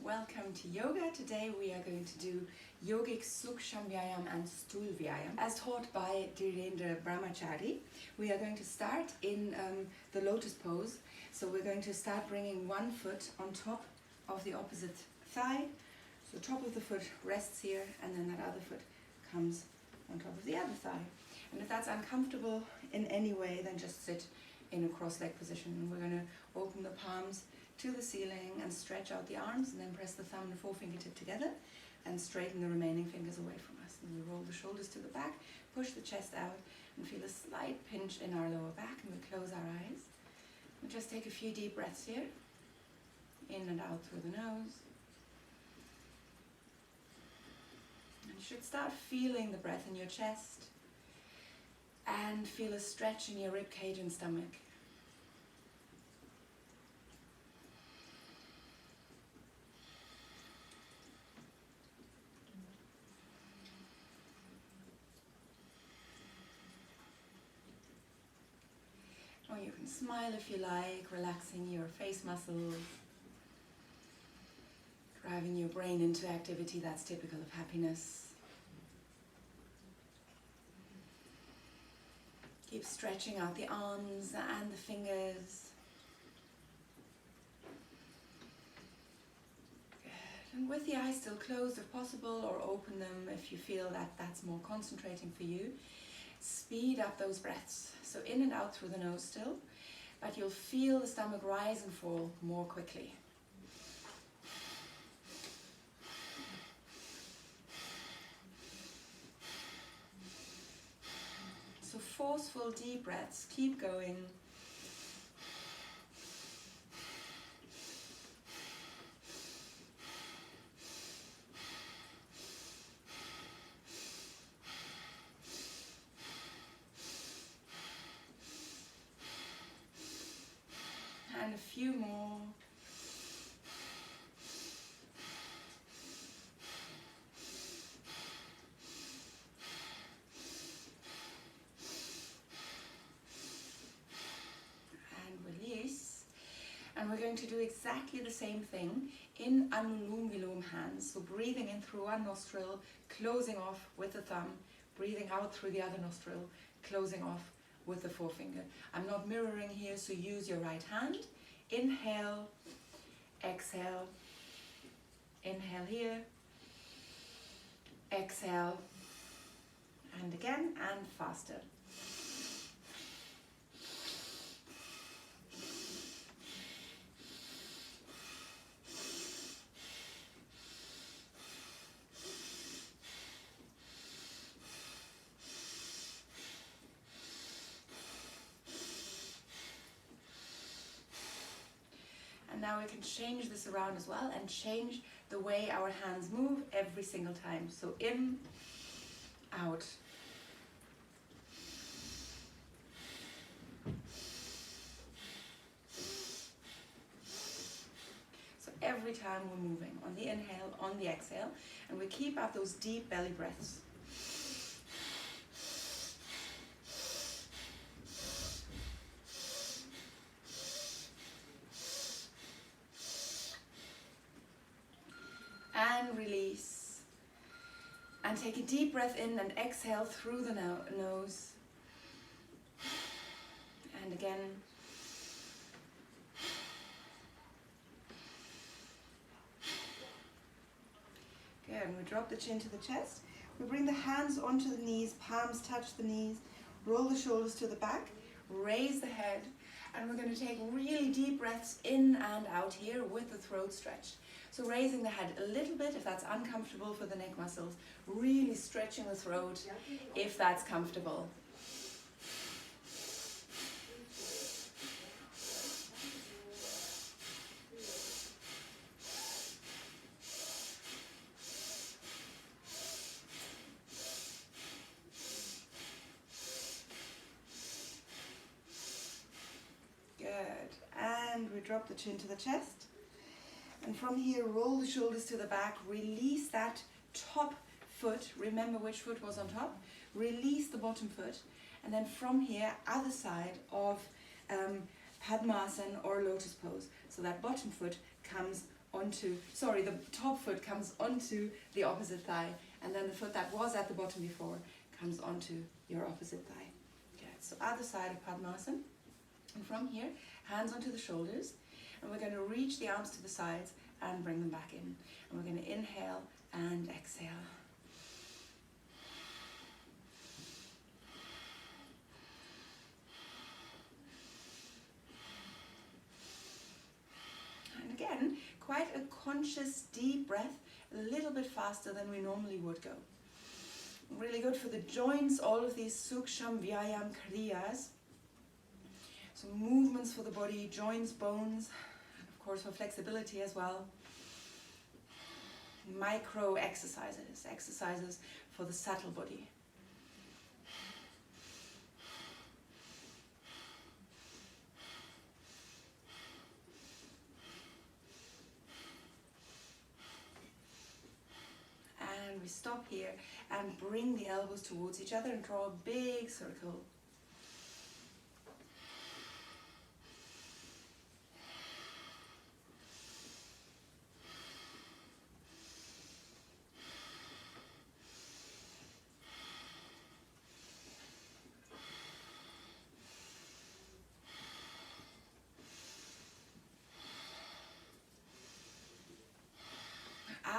welcome to yoga. Today we are going to do Yogic Suksma Vyayama and Sthool Vyayam. As taught by Dhirendra Brahmachari, we are going to start in the lotus pose. So we're going to start bringing one foot on top of the opposite thigh. So the top of the foot rests here, and then that other foot comes on top of the other thigh. And if that's uncomfortable in any way, then just sit in a cross-leg position. And we're going to open the palms to the ceiling and stretch out the arms, and then press the thumb and the forefinger tip together and straighten the remaining fingers away from us. And we roll the shoulders to the back, push the chest out, and feel a slight pinch in our lower back, and we close our eyes. We'll just take a few deep breaths here, in and out through the nose. And you should start feeling the breath in your chest and feel a stretch in your rib cage and stomach. Or you can smile if you like, relaxing your face muscles, driving your brain into activity that's typical of happiness. Keep stretching out the arms and the fingers. Good. And with the eyes still closed if possible, or open them if you feel that that's more concentrating for you. Speed up those breaths. So in and out through the nose still, but you'll feel the stomach rise and fall more quickly. So forceful deep breaths, keep going. And a few more. And release. And we're going to do exactly the same thing in Anulom-Vilom hands. So breathing in through one nostril, closing off with the thumb, breathing out through the other nostril, closing off with the forefinger. I'm not mirroring here, so use your right hand. Inhale, exhale, inhale here, exhale, and again, and faster. Now we can change this around as well and change the way our hands move every single time. So in, out. So every time we're moving on the inhale, on the exhale, and we keep up those deep belly breaths. And release. And take a deep breath in and exhale through the nose. And again. Good. And we drop the chin to the chest. We bring the hands onto the knees, palms touch the knees, roll the shoulders to the back, raise the head, and we're going to take really deep breaths in and out here with the throat stretched. So raising the head a little bit if that's uncomfortable for the neck muscles, really stretching the throat if that's comfortable. Good. And we drop the chin to the chest. And from here, roll the shoulders to the back, release that top foot, remember which foot was on top, release the bottom foot, and then from here, other side of padmasana or lotus pose. So that bottom foot comes onto, sorry, the top foot comes onto the opposite thigh, and then the foot that was at the bottom before comes onto your opposite thigh. Okay, so other side of Padmasana. And from here, hands onto the shoulders, and we're going to reach the arms to the sides and bring them back in. And we're going to inhale and exhale. And again, quite a conscious deep breath, a little bit faster than we normally would go. Really good for the joints, all of these Sukshma Vyayama kriyas. So movements for the body, joints, bones, and of course for flexibility as well. Micro exercises, exercises for the subtle body. And we stop here and bring the elbows towards each other and draw a big circle.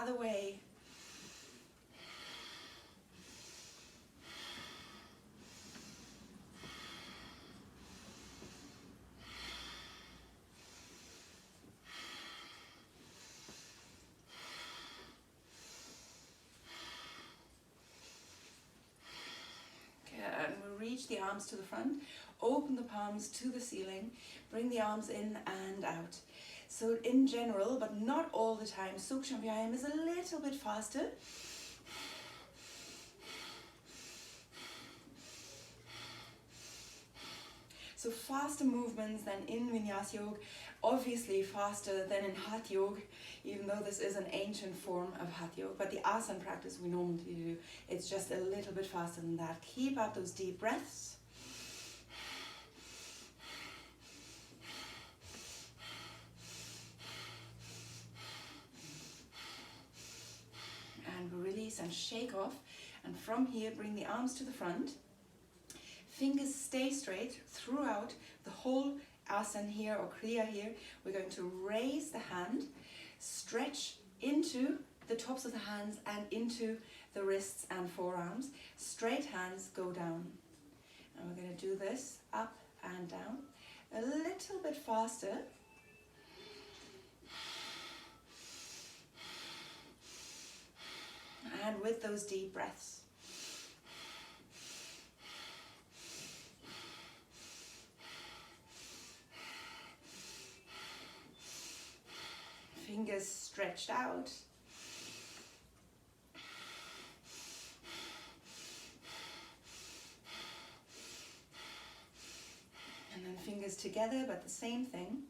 Other way. Okay, and we reach the arms to the front, open the palms to the ceiling, bring the arms in and out. So in general, but not all the time, Sukshma Vyayama is a little bit faster. So faster movements than in Vinyasa Yoga, obviously faster than in Hatha Yoga, even though this is an ancient form of Hatha Yoga. But the asana practice we normally do, it's just a little bit faster than that. Keep up those deep breaths. And release and shake off, and from here bring the arms to the front, fingers stay straight throughout the whole asana here or kriya here. We're going to raise the hand, stretch into the tops of the hands and into the wrists and forearms. Straight hands go down, and we're going to do this up and down a little bit faster. And with those deep breaths. Fingers stretched out. And then fingers together, but the same thing.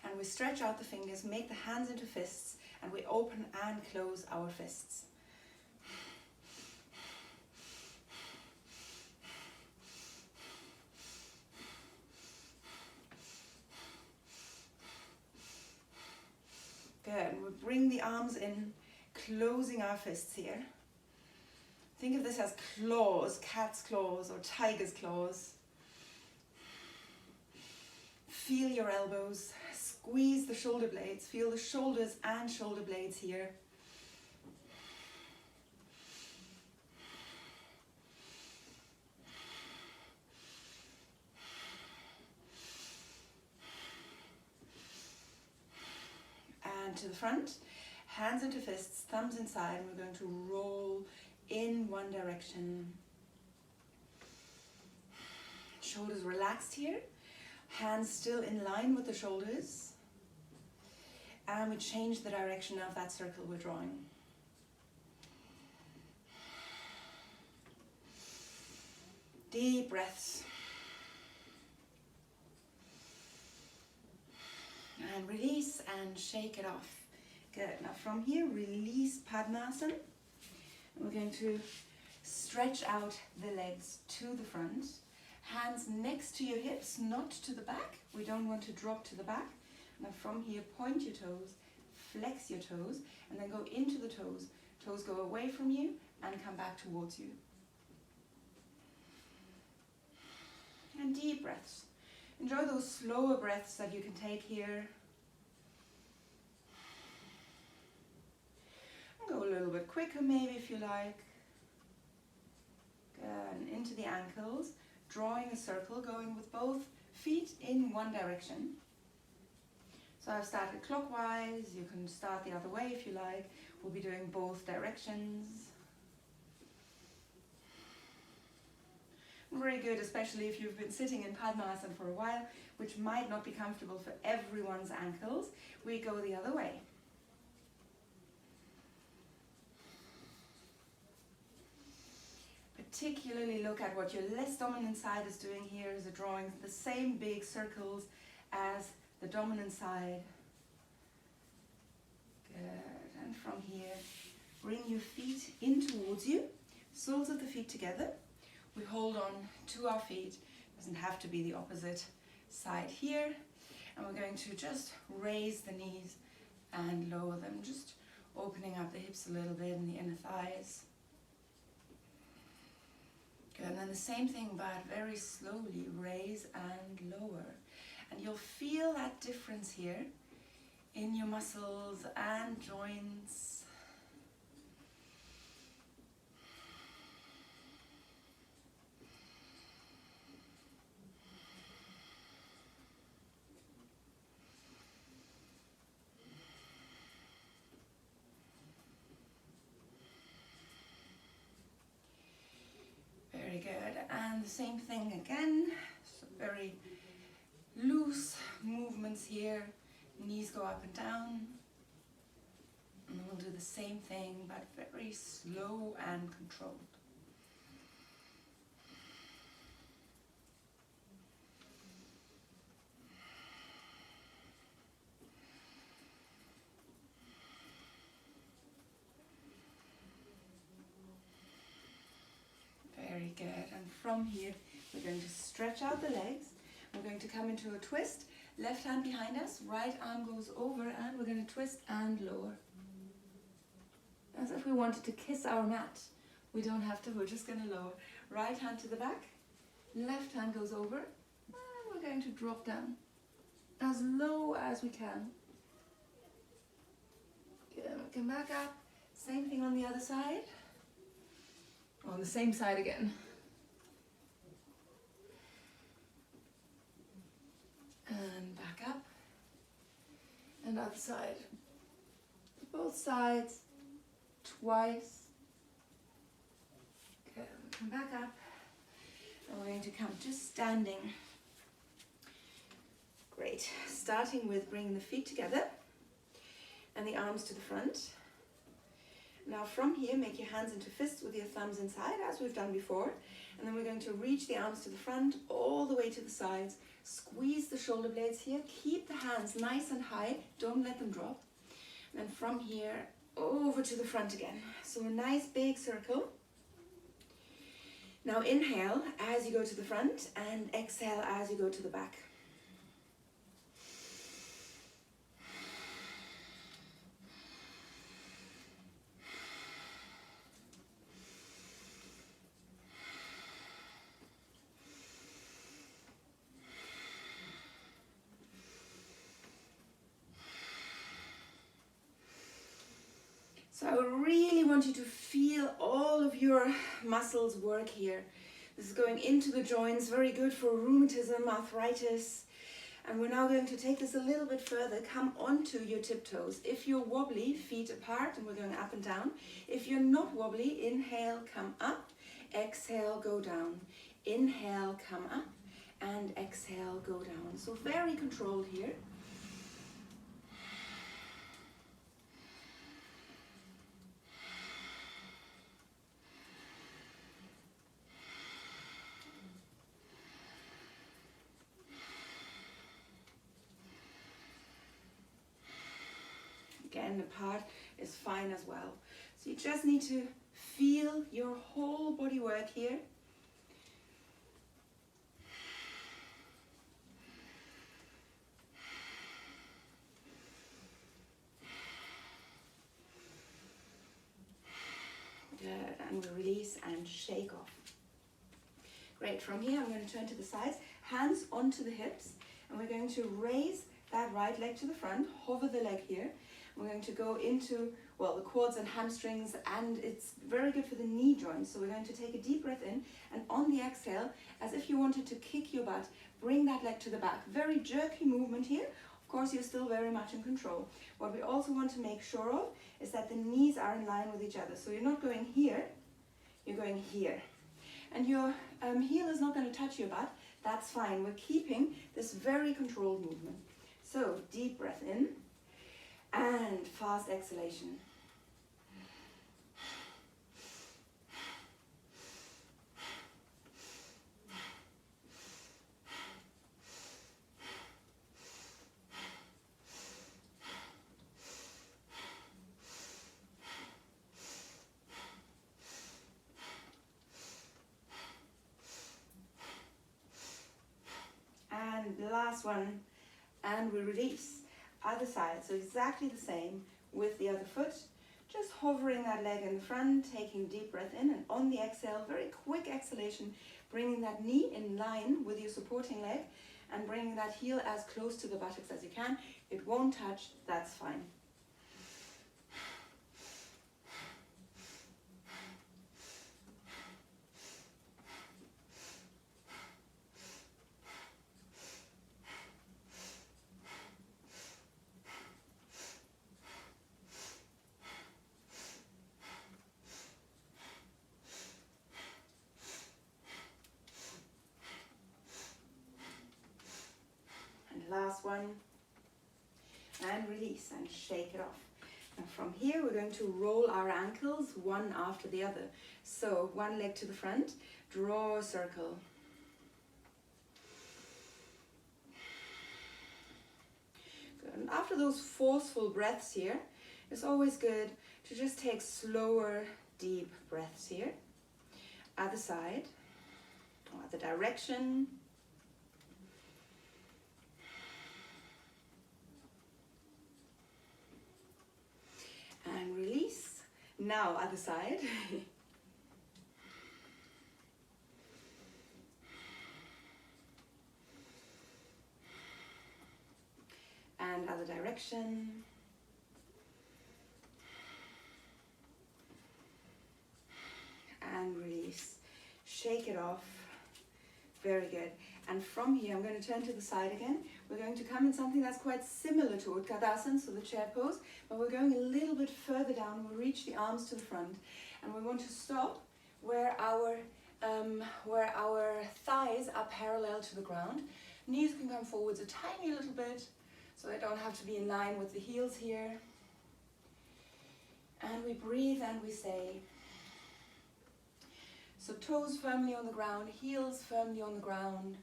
And we stretch out the fingers, make the hands into fists, and we open and close our fists. Good. We bring the arms in, closing our fists here. Think of this as claws, cat's claws or tiger's claws. Feel your elbows. Squeeze the shoulder blades, feel the shoulders and shoulder blades here. And to the front, hands into fists, thumbs inside, and we're going to roll in one direction. Shoulders relaxed here, hands still in line with the shoulders. And we change the direction of that circle we're drawing. Deep breaths. And release and shake it off. Good. Now from here, release Padmasana. And we're going to Stretch out the legs to the front. Hands next to your hips, not to the back. We don't want to drop to the back. Now from here, point your toes, flex your toes, and then go into the toes. Toes go away from you and come back towards you. And deep breaths. Enjoy those slower breaths that you can take here. And go a little bit quicker maybe if you like. And into the ankles, drawing a circle, going with both feet in one direction. So I've started clockwise, you can start the other way if you like. We'll be doing both directions. Very good, especially if you've been sitting in padmasana for a while, which might not be comfortable for everyone's ankles. We go the other way. Particularly look at what your less dominant side is doing here, is drawing the same big circles as the dominant side. Good. And from here, bring your feet in towards you, soles of the feet together. We hold on to our feet. Doesn't have to be the opposite side here. And we're going to just raise the knees and lower them, just opening up the hips a little bit and the inner thighs. Good, and then the same thing, but very slowly raise and lower. And you'll feel that difference here in your muscles and joints. Very good, and the same thing again, so very loose movements here, knees go up and down, and we'll do the same thing but very slow and controlled. Very good, and from here we're going to stretch out the legs. We're going to come into a twist, left hand behind us, right arm goes over, and we're going to twist and lower. As if we wanted to kiss our mat. We don't have to, we're just going to lower. Right hand to the back, left hand goes over, and we're going to drop down as low as we can. Good, come back up, same thing on the other side. On the same side again. And back up. And other side. Both sides. Twice. Okay, come back up. And we're going to come to standing. Great. Starting with bringing the feet together. And the arms to the front. Now from here, make your hands into fists with your thumbs inside, as we've done before. And then we're going to reach the arms to the front, all the way to the sides. Squeeze the shoulder blades here. Keep the hands nice and high. Don't let them drop. And then from here, over to the front again. So a nice big circle. Now inhale as you go to the front, and exhale as you go to the back. So I really want you to feel all of your muscles work here. This is going into the joints, very good for rheumatism, arthritis. And we're now going to take this a little bit further. Come onto your tiptoes. If you're wobbly, feet apart, and we're going up and down. If you're not wobbly, inhale, come up. Exhale, go down. Inhale, come up. And exhale, go down. So very controlled here. Again, apart is fine as well. So you just need to Feel your whole body work here. Good, and we release and shake off. Great, from here I'm going to turn to the sides, hands onto the hips, and we're going to raise that right leg to the front, hover the leg here. We're going to go into, well, the quads and hamstrings, and it's very good for the knee joints. So we're going to take a deep breath in, and on the exhale, as if you wanted to kick your butt, bring that leg to the back. Very jerky movement here. Of course, you're still very much in control. What we also want to make sure of is that the knees are in line with each other. So you're not going here, you're going here. And your heel is not going to touch your butt. That's fine. We're keeping this very controlled movement. So deep breath in. And fast exhalation. And the last one, and we release. Other side, so exactly the same with the other foot, just hovering that leg in the front, taking deep breath in, and on the exhale, very quick exhalation, bringing that knee in line with your supporting leg and bringing that heel as close to the buttocks as you can. It won't touch, that's fine. Last one, and release and shake it off. And from here we're going to roll our ankles one after the other. So one leg to the front, draw a circle. Good. And after those forceful breaths here, it's always good to just take slower, deep breaths here. Other side, other direction. And release. Now other side. And other direction. And release. Shake it off. Very good. And from here, I'm going to turn to the side again. We're going to come in something that's quite similar to Utkatasana, so the chair pose, but we're going a little bit further down. We'll reach the arms to the front, and we want to stop where our thighs are parallel to the ground. Knees can come forwards a tiny little bit, so they don't have to be in line with the heels here. And we breathe and we say, so toes firmly on the ground, heels firmly on the ground.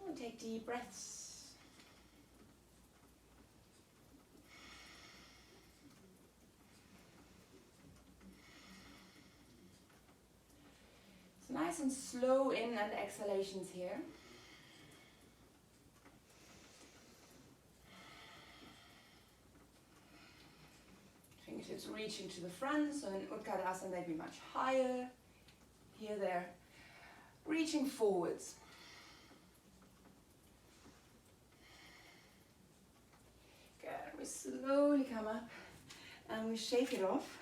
We'll take deep breaths. So nice and slow in and exhalations here. Fingertips reaching to the front, so in Utkatasana they'd be much higher. Here they're reaching forwards. We slowly come up and we shake it off.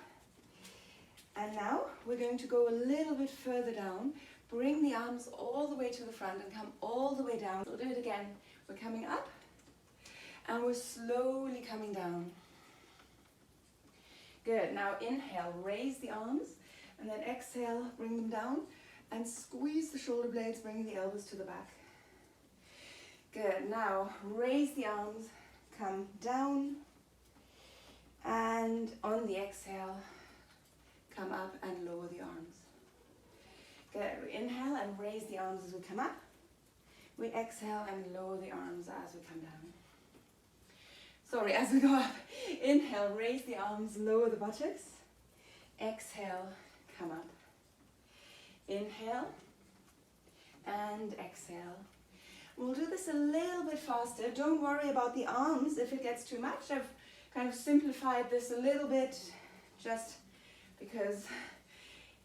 And now we're going to go a little bit further down. Bring the arms all the way to the front and come all the way down. We'll do it again. We're coming up and we're slowly coming down. Good. Now inhale, raise the arms, and then exhale, bring them down and squeeze the shoulder blades, bringing the elbows to the back. Good. Now raise the arms. Come down, and on the exhale, come up and lower the arms. Good. We inhale and raise the arms as we come up. We exhale and lower the arms as we come down. Sorry, as we go up. Inhale, raise the arms, lower the buttocks. Exhale, come up. Inhale and exhale. We'll do this a little bit faster. Don't worry about the arms if it gets too much. I've kind of simplified this a little bit just because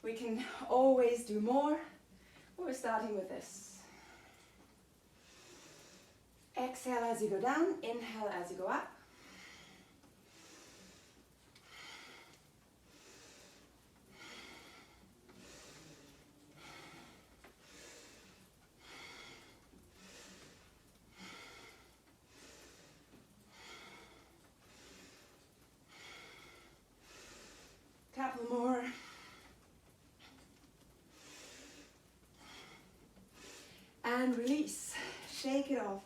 we can always do more. We're starting with this. Exhale as you go down, inhale as you go up. Couple more. And release. Shake it off.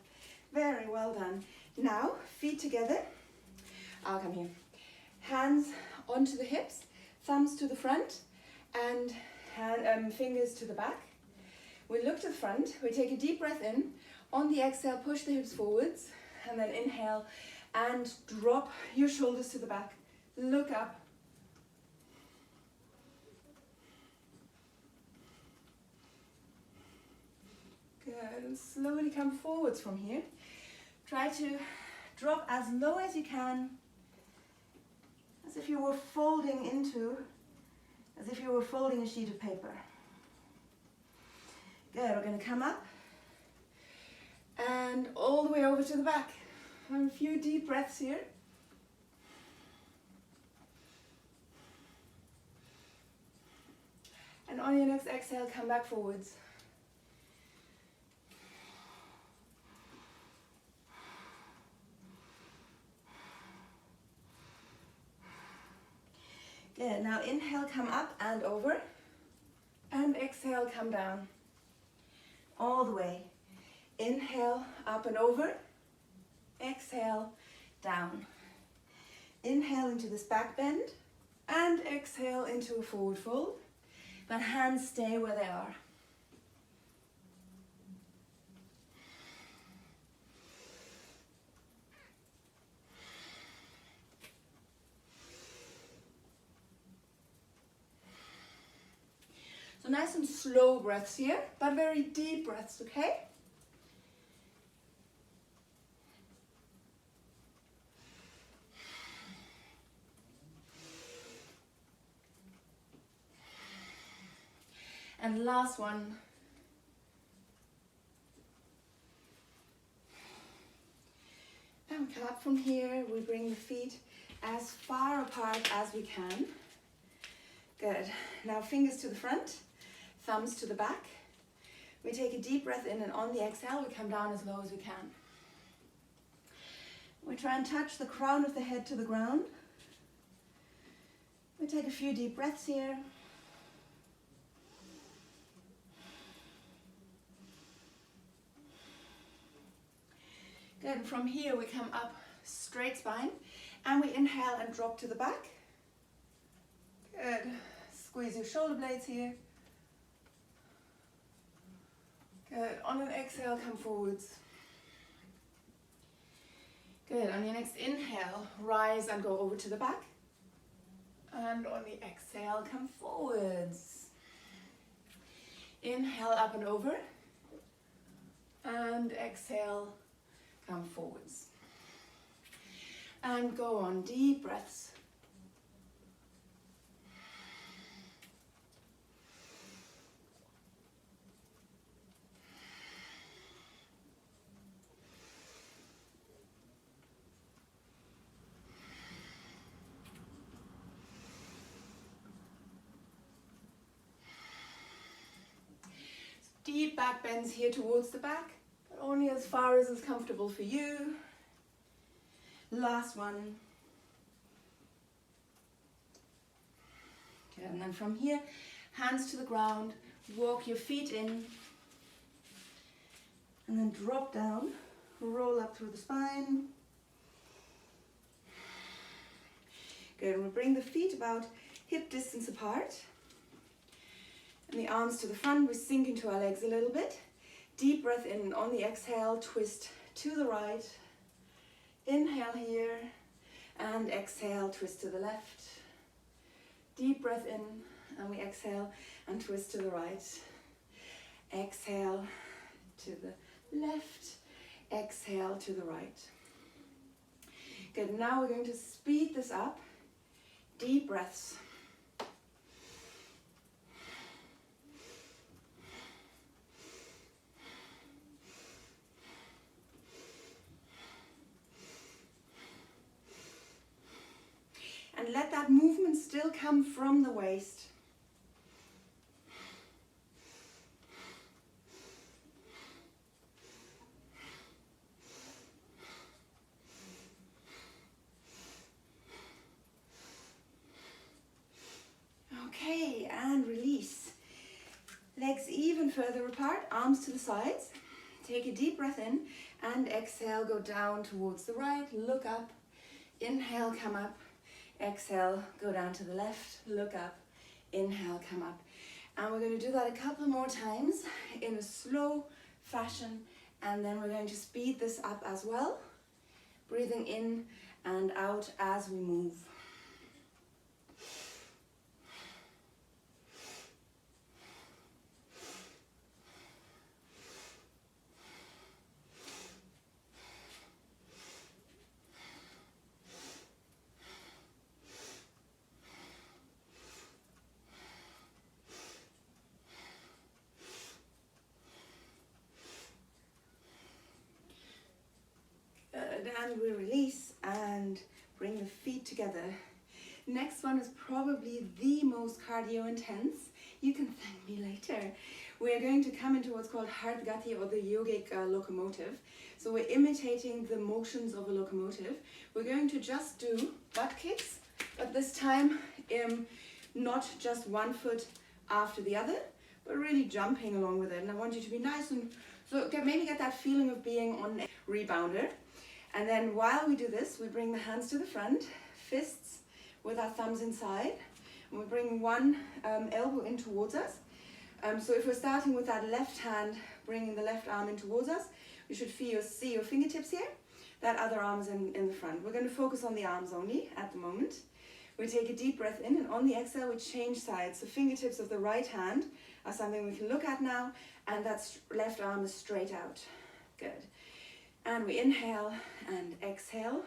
Very well done. Now, feet together. I'll come here. Hands onto the hips, thumbs to the front, and fingers to the back. We look to the front. We take a deep breath in. On the exhale, push the hips forwards, and then inhale and drop your shoulders to the back. Look up. Good, and slowly come forwards from here. Try to drop as low as you can, as if you were folding a sheet of paper. Good, we're going to come up and all the way over to the back. And a few deep breaths here. And on your next exhale, come back forwards. Good, now inhale, come up and over, and exhale, come down, all the way. Inhale, up and over, exhale, down. Inhale into this back bend, and exhale into a forward fold, but hands stay where they are. So nice and slow breaths here, but very deep breaths, okay? And last one. And we come up from here, we bring the feet as far apart as we can. Good. Now fingers to the front. Thumbs to the back. We take a deep breath in, and on the exhale, we come down as low as we can. We try and touch the crown of the head to the ground. We take a few deep breaths here. Good, and from here we come up straight spine, and we inhale and drop to the back. Good. Squeeze your shoulder blades here. Good. On an exhale, come forwards. Good. On your next inhale, rise and go over to the back. And on the exhale, come forwards. Inhale, up and over. And exhale, come forwards. And go on, deep breaths. Deep back bends here towards the back, but only as far as is comfortable for you. Last one. Okay, and then from here, hands to the ground, walk your feet in, and then drop down, roll up through the spine. Good, and we'll bring the feet about hip distance apart. And the arms to the front, we sink into our legs a little bit. Deep breath in, on the exhale, twist to the right, Inhale here and exhale, twist to the left. Deep breath in and we exhale and twist to the right. Exhale to the left, exhale to the right. Good, now we're going to speed this up. Deep breaths. And let that movement still come from the waist. Okay, and release. Legs even further apart, arms to the sides. Take a deep breath in and exhale, go down towards the right, look up. Inhale, come up. Exhale, go down to the left, look up. Inhale, come up. And we're going to do that a couple more times in a slow fashion, and then we're going to speed this up as well. Breathing in and out as we move. And we release and bring the feet together. Next one is probably the most cardio intense. You can thank me later. We are going to come into what's called Hard Gati, or the yogic locomotive. So we're imitating the motions of a locomotive. We're going to just do butt kicks, but this time not just one foot after the other, but really jumping along with it. And I want you to be nice and so maybe get that feeling of being on a rebounder. And then while we do this, we bring the hands to the front, fists with our thumbs inside, and we bring one elbow in towards us. So if we're starting with that left hand, bringing the left arm in towards us, you should see your fingertips here. That other arm is in the front. We're going to focus on the arms only at the moment. We take a deep breath in, and on the exhale, we change sides. So fingertips of the right hand are something we can look at now, and that left arm is straight out. Good. And we inhale and exhale.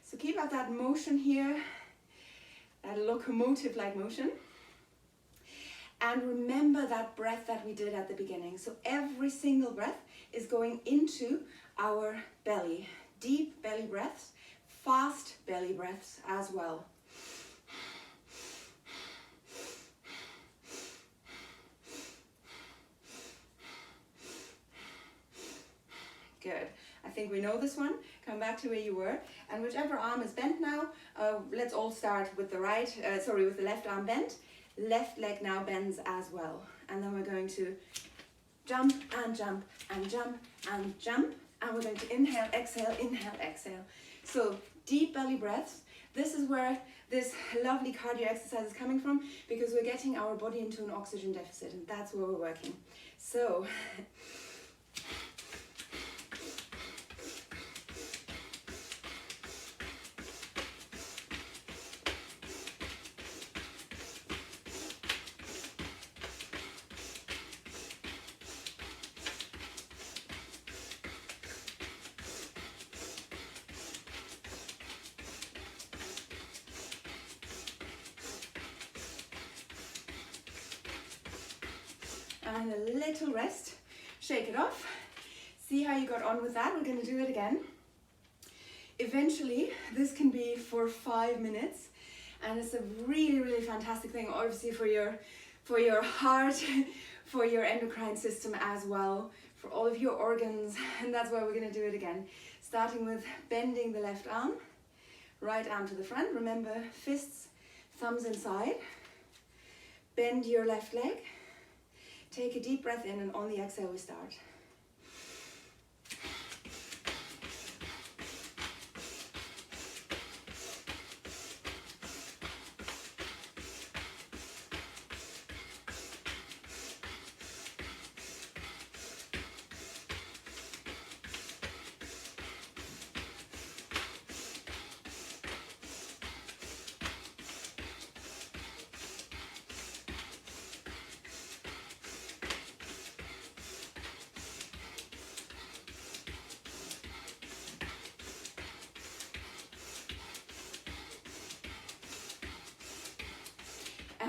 So keep up that motion here, that locomotive-like motion. And remember that breath that we did at the beginning. So every single breath is going into our belly. Deep belly breaths, fast belly breaths as well. Good. I think we know this one. Come back to where you were. And whichever arm is bent now, let's all start with the with the left arm bent. Left leg now bends as well. And then we're going to jump and jump and jump and jump. And we're going to inhale, exhale, exhale. So deep belly breaths. This is where this lovely cardio exercise is coming from, because we're getting our body into an oxygen deficit, and that's where we're working. So and a little rest, shake it off, see how you got on with that. We're going to do it again. Eventually this can be for 5 minutes, and it's a really fantastic thing, obviously for your heart, for your endocrine system as well, for all of your organs. And that's why we're going to do it again, starting with bending the left arm, right arm to the front. Remember, fists, thumbs inside. Bend your left leg. Take a deep breath in, and on the exhale we start.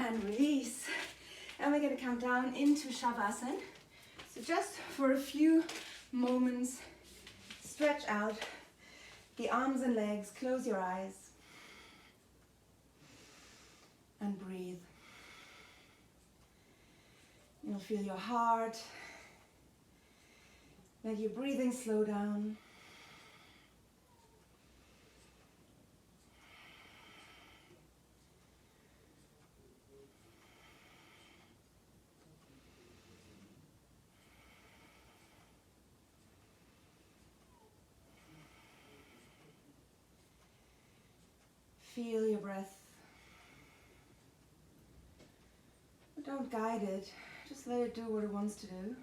and release. And we're going to come down into Shavasana. So just for a few moments, stretch out the arms and legs, close your eyes, and breathe. You'll feel your heart. Let your breathing slow down. Feel your breath. Don't guide it, just let it do what it wants to do.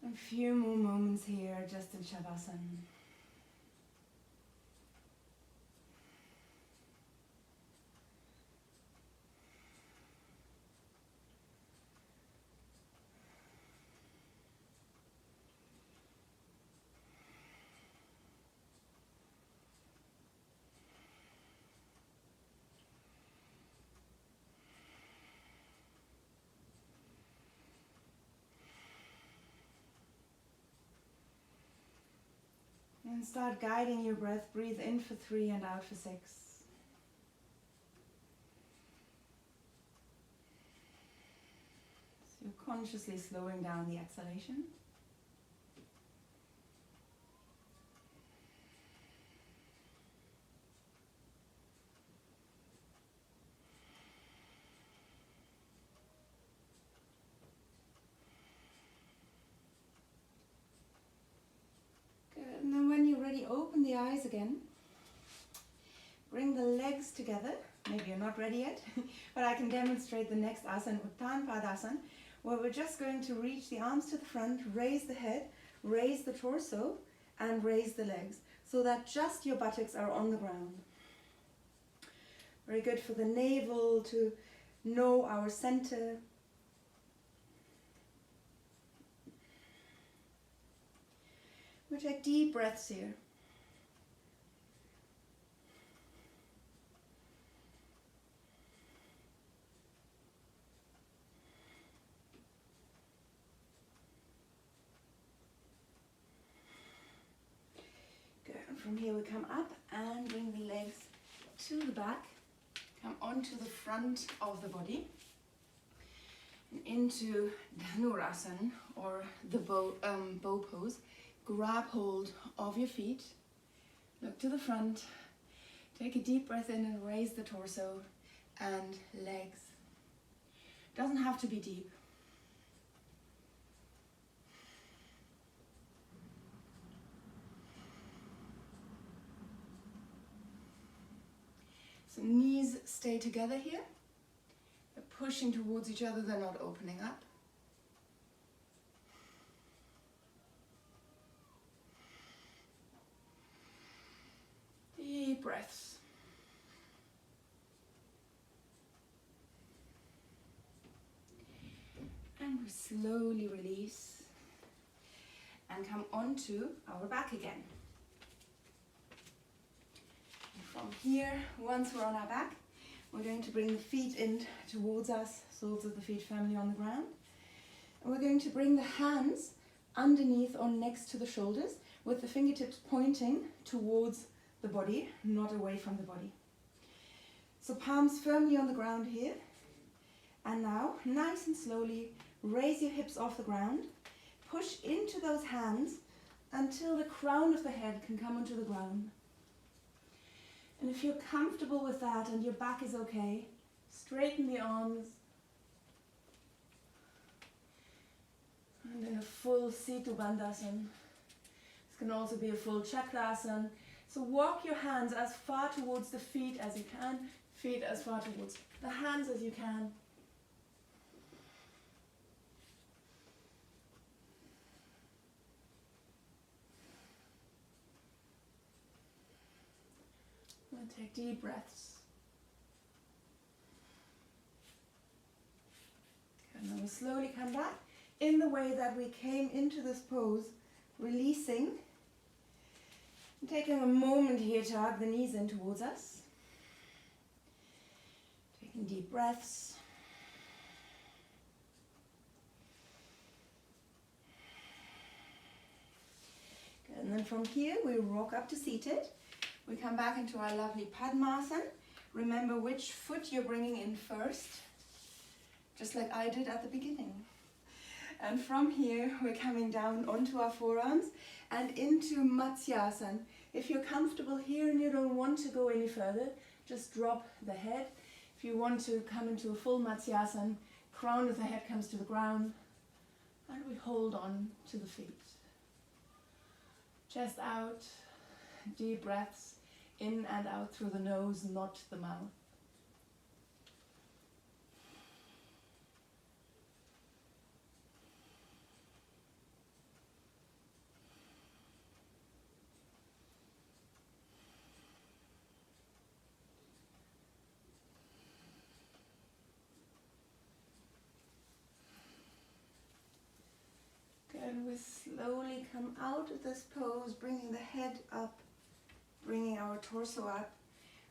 A few more moments here, just in Shavasana. And start guiding your breath. Breathe in for 3 and out for 6. So you're consciously slowing down the exhalation. And then when you're ready, open the eyes again. Bring the legs together. Maybe you're not ready yet, but I can demonstrate the next asana, Padmasana, where we're just going to reach the arms to the front, raise the head, raise the torso, and raise the legs, so that just your buttocks are on the ground. Very good for the navel to know our center. We take deep breaths here. Good. And from here we come up and bring the legs to the back. Come onto the front of the body. And into Dhanurasana, or the bow pose. Grab hold of your feet, look to the front, take a deep breath in and raise the torso and legs. Doesn't have to be deep. So knees stay together here. They're pushing towards each other, they're not opening up. Deep breaths. And we slowly release and come onto our back again. And from here, once we're on our back, we're going to bring the feet in towards us, soles of the feet firmly on the ground. And we're going to bring the hands underneath or next to the shoulders with the fingertips pointing towards the body, not away from the body. So palms firmly on the ground here. And now, nice and slowly, raise your hips off the ground. Push into those hands until the crown of the head can come onto the ground. And if you're comfortable with that and your back is okay, straighten the arms. And in a full Situ Bandhasana. This can also be a full Chakrasana. So walk your hands as far towards the feet as you can, feet as far towards the hands as you can. And take deep breaths. And we slowly come back in the way that we came into this pose, releasing. And taking a moment here to hug the knees in towards us. Taking deep breaths. Good. And then from here we rock up to seated. We come back into our lovely padmasana. Remember which foot you're bringing in first, just like I did at the beginning. And from here we're coming down onto our forearms and into Matsyasana. If you're comfortable here and you don't want to go any further, just drop the head. If you want to come into a full Matsyasana, crown of the head comes to the ground and we hold on to the feet. Chest out, deep breaths in and out through the nose, not the mouth. And we slowly come out of this pose, bringing the head up, bringing our torso up,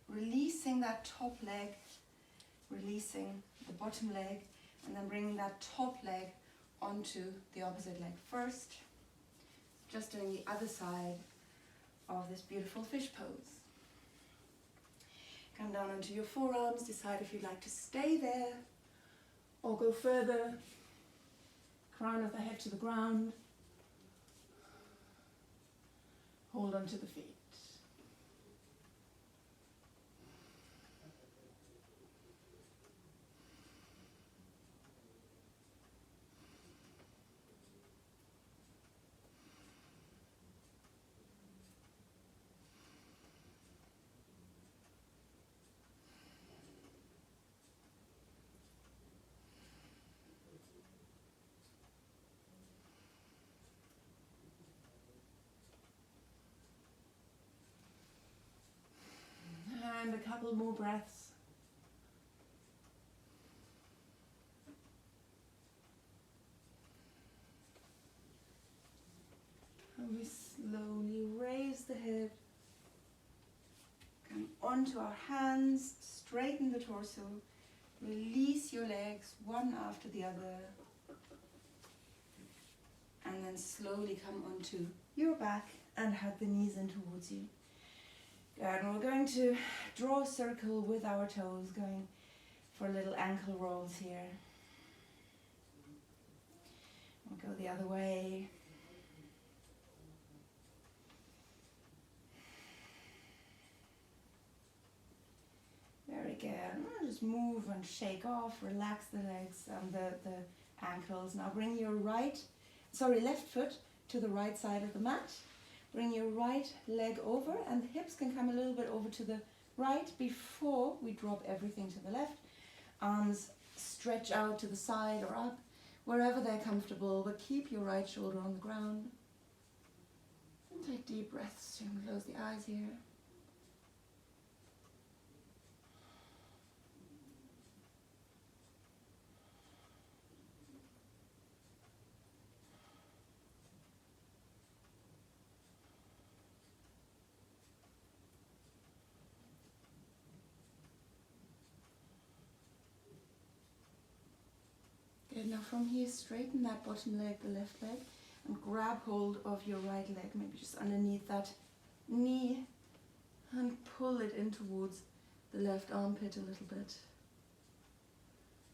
releasing that top leg, releasing the bottom leg, and then bringing that top leg onto the opposite leg first. Just doing the other side of this beautiful fish pose. Come down onto your forearms, decide if you'd like to stay there or go further. Crown of the head to the ground. Hold on to the feet. And a couple more breaths. And we slowly raise the head. Come onto our hands, straighten the torso, release your legs one after the other. And then slowly come onto your back and hug the knees in towards you. And we're going to draw a circle with our toes, going for little ankle rolls here. We'll go the other way. Very good. We'll just move and shake off, relax the legs and the ankles. Now bring your left foot to the right side of the mat. Bring your right leg over and the hips can come a little bit over to the right before we drop everything to the left. Arms stretch out to the side or up, wherever they're comfortable, but keep your right shoulder on the ground. And take deep breaths. You can close the eyes here. Good. Now from here, straighten that bottom leg, the left leg, and grab hold of your right leg, maybe just underneath that knee, and pull it in towards the left armpit a little bit.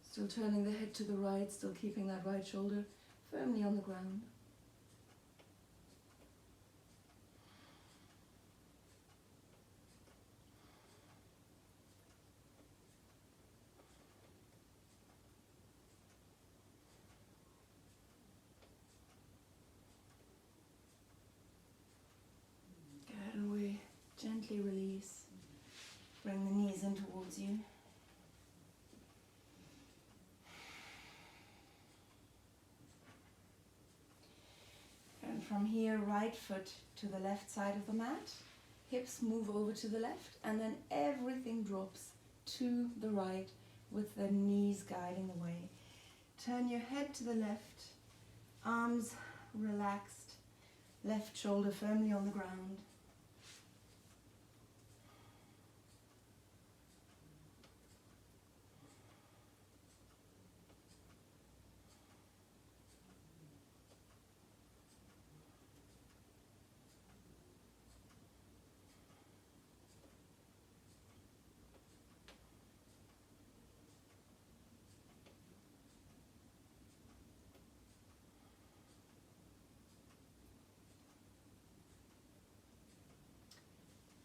Still turning the head to the right, still keeping that right shoulder firmly on the ground. And we gently release, bring the knees in towards you. And from here, right foot to the left side of the mat, hips move over to the left, and then everything drops to the right with the knees guiding the way. Turn your head to the left, arms relaxed, left shoulder firmly on the ground.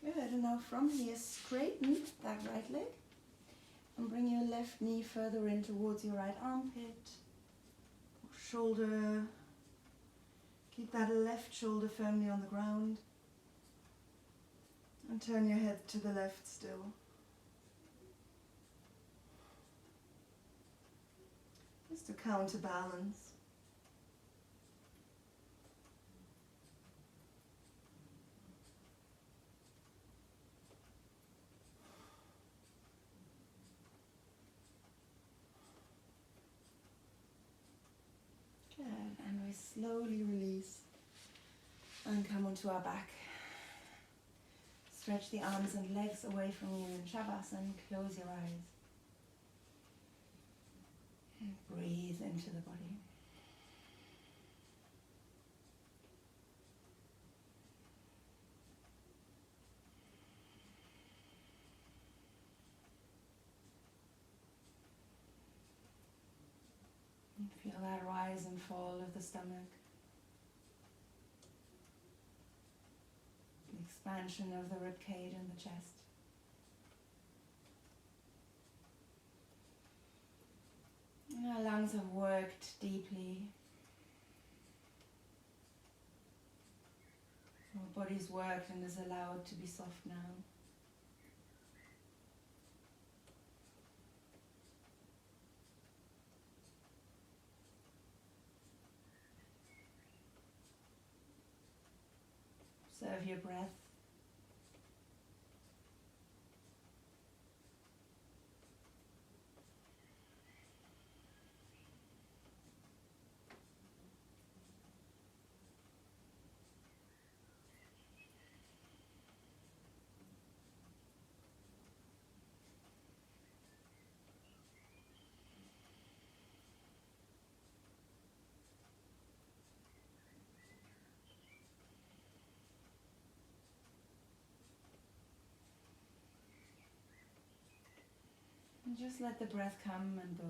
Good, and now from here straighten that right leg and bring your left knee further in towards your right armpit, shoulder. Keep that left shoulder firmly on the ground and turn your head to the left still. Just to counterbalance. And we slowly release and come onto our back. Stretch the arms and legs away from you in Shavasana. Close your eyes. And breathe into the body. Feel that rise and fall of the stomach. The expansion of the rib cage and the chest. And our lungs have worked deeply. Our body's worked and is allowed to be soft now. Observe your breath. And just let the breath come and go.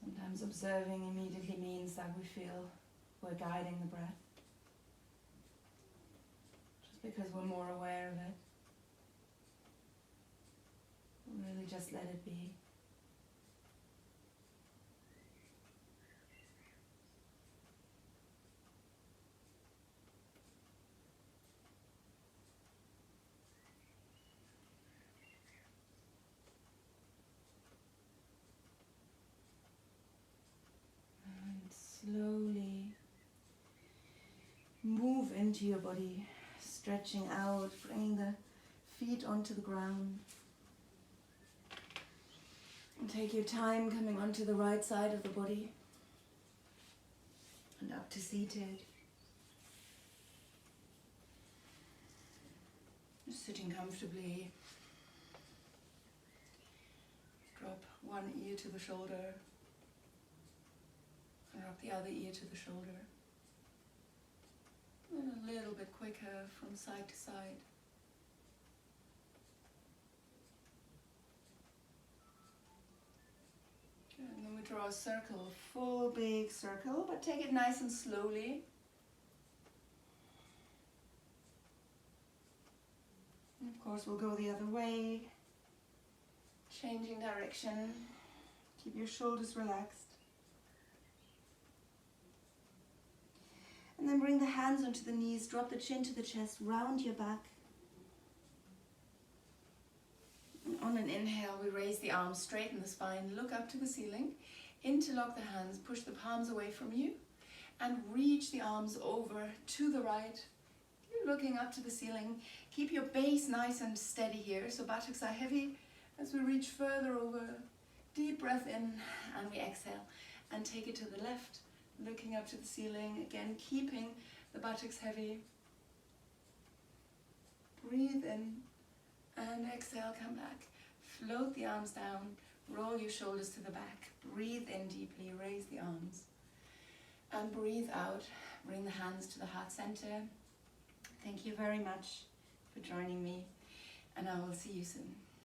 Sometimes observing immediately means that we feel we're guiding the breath. Just because we're more aware of it. Really just let it be. Slowly move into your body, stretching out, bringing the feet onto the ground. And take your time coming onto the right side of the body and up to seated. Just sitting comfortably. Drop one ear to the shoulder. Drop the other ear to the shoulder. And a little bit quicker from side to side. Good. And then we draw a circle, a full big circle, but take it nice and slowly. And of course we'll go the other way. Changing direction. Keep your shoulders relaxed. And then bring the hands onto the knees, drop the chin to the chest, round your back. And on an inhale, we raise the arms, straighten the spine, look up to the ceiling, interlock the hands, push the palms away from you, and reach the arms over to the right. You're looking up to the ceiling. Keep your base nice and steady here, so buttocks are heavy as we reach further over. Deep breath in, and we exhale and take it to the left, looking up to the ceiling, again keeping the buttocks heavy. Breathe in and exhale, come back. Float the arms down, roll your shoulders to the back. Breathe in deeply, raise the arms. And breathe out, bring the hands to the heart center. Thank you very much for joining me, and I will see you soon.